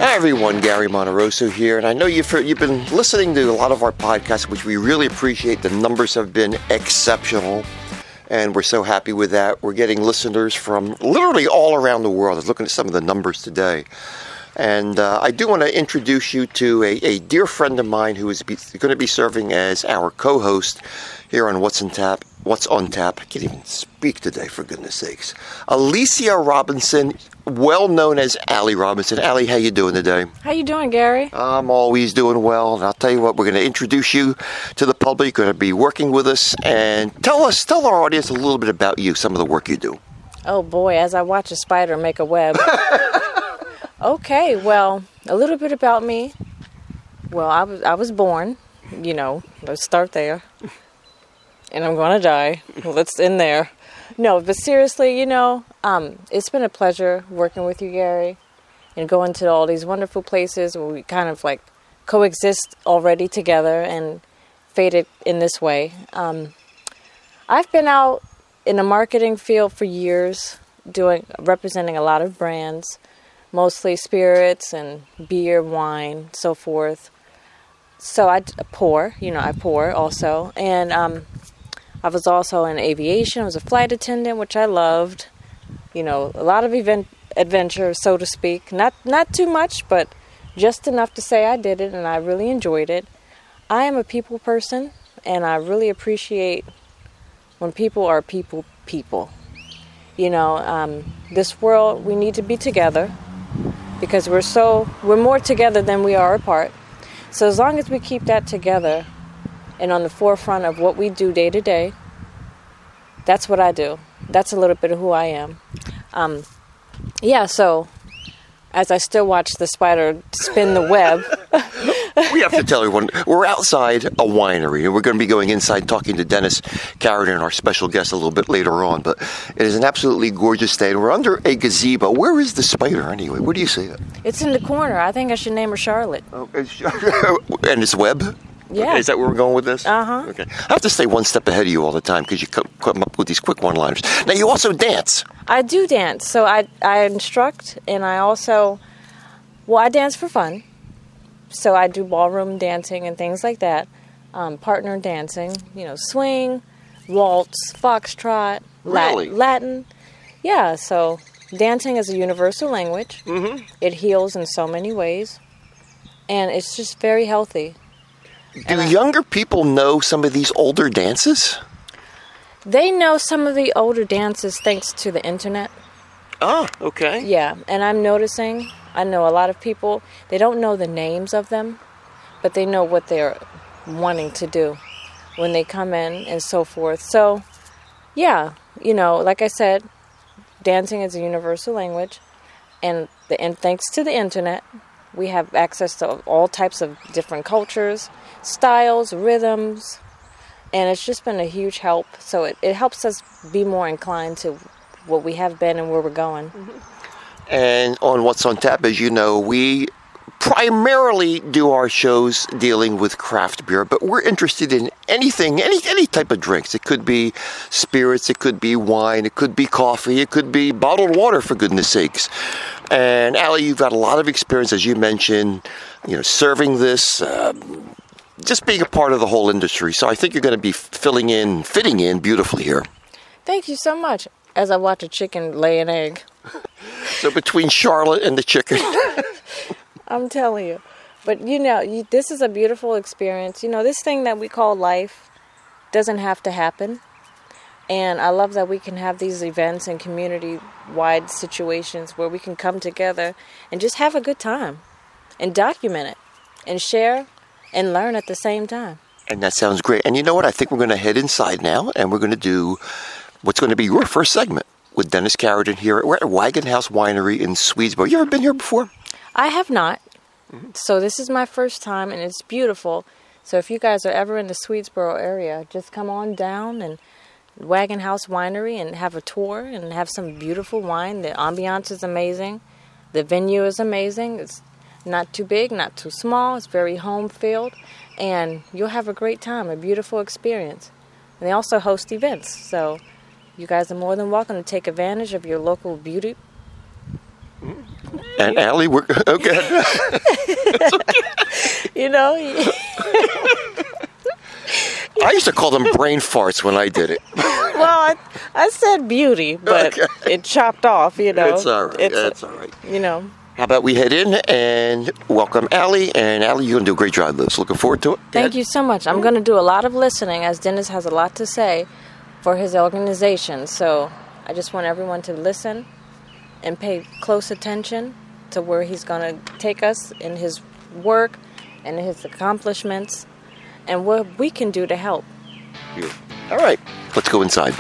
Hi everyone, Gary Monterosso here, and I know you've been listening to a lot of our podcasts, which we really appreciate. The numbers have been exceptional, and we're so happy with that. We're getting listeners from literally all around the world. I was looking at some of the numbers today. And I do want to introduce you to a dear friend of mine who is going to be serving as our co-host here on What's on Tap. I can't even speak today, for goodness sakes. Alicia Robinson, well known as Allie Robinson. Allie, how you doing today? How you doing, Gary? I'm always doing well. And I'll tell you what, we're going to introduce you to the public. You're going to be working with us. And tell our audience a little bit about you, some of the work you do. Oh, boy, as I watch a spider make a web. Okay, well, a little bit about me. Well, I was born, let's start there. And I'm going to die. Let's end there. No, but seriously, it's been a pleasure working with you, Gary, and going to all these wonderful places where we kind of like coexist already together and faded in this way. I've been out in the marketing field for years, representing a lot of brands, mostly spirits and beer, wine, so forth. So I pour also. And I was also in aviation. I was a flight attendant, which I loved. A lot of adventure, so to speak. Not too much, but just enough to say I did it, and I really enjoyed it. I am a people person, and I really appreciate when people are people. This world, we need to be together, because we're more together than we are apart. So as long as we keep that together and on the forefront of what we do day to day, that's what I do. That's a little bit of who I am. So as I still watch the spider spin the web. We have to tell everyone, we're outside a winery, and we're going to be going inside talking to Dennis Carradine, our special guest, a little bit later on. But it is an absolutely gorgeous day, and we're under a gazebo. Where is the spider, anyway? Where do you see it? It's in the corner. I think I should name her Charlotte. Oh, and it's Webb? Yeah. Okay, is that where we're going with this? Uh-huh. Okay. I have to stay one step ahead of you all the time, because you come up with these quick one-liners. Now, you also dance. I do dance. So I instruct, and I dance for fun. So I do ballroom dancing and things like that, partner dancing, swing, waltz, foxtrot, really? Latin. Yeah, so dancing is a universal language. Mm-hmm. It heals in so many ways, and it's just very healthy. Do younger people know some of these older dances? They know some of the older dances thanks to the internet. Oh, okay. Yeah, and I'm noticing, I know a lot of people, they don't know the names of them, but they know what they're wanting to do when they come in and so forth. So, yeah, like I said, dancing is a universal language, and thanks to the internet, we have access to all types of different cultures, styles, rhythms, and it's just been a huge help. So it helps us be more inclined to what we have been and where we're going. And on What's on Tap, as you know, we primarily do our shows dealing with craft beer, but we're interested in anything, any type of drinks. It could be spirits, it could be wine, it could be coffee, it could be bottled water, for goodness sakes. And Allie, you've got a lot of experience, as you mentioned, serving this, just being a part of the whole industry. So I think you're going to be fitting in beautifully here. Thank you so much. As I watch a chicken lay an egg. So between Charlotte and the chicken. I'm telling you. But, this is a beautiful experience. This thing that we call life doesn't have to happen. And I love that we can have these events and community-wide situations where we can come together and just have a good time and document it and share and learn at the same time. And that sounds great. And you know what? I think we're going to head inside now, and we're going to do what's going to be your first segment with Dennis Carradine here. We're at Wagon House Winery in Swedesboro. You ever been here before? I have not. Mm-hmm. So this is my first time, and it's beautiful. So if you guys are ever in the Swedesboro area, just come on down and Wagon House Winery and have a tour and have some beautiful wine. The ambiance is amazing. The venue is amazing. It's not too big, not too small. It's very home-filled, and you'll have a great time, a beautiful experience. And they also host events, so you guys are more than welcome to take advantage of your local beauty. And And Allie, we're okay. You know, I used to call them brain farts when I did it. well, I said beauty, but it chopped off, you know. It's all right. It's all right. You know. How about we head in and welcome Allie? And Allie, you're going to do a great job of this. Looking forward to it. Thank you so much. I'm going to do a lot of listening, as Dennis has a lot to say for his organization. So I just want everyone to listen and pay close attention to where he's going to take us in his work and his accomplishments and what we can do to help. All right, let's go inside.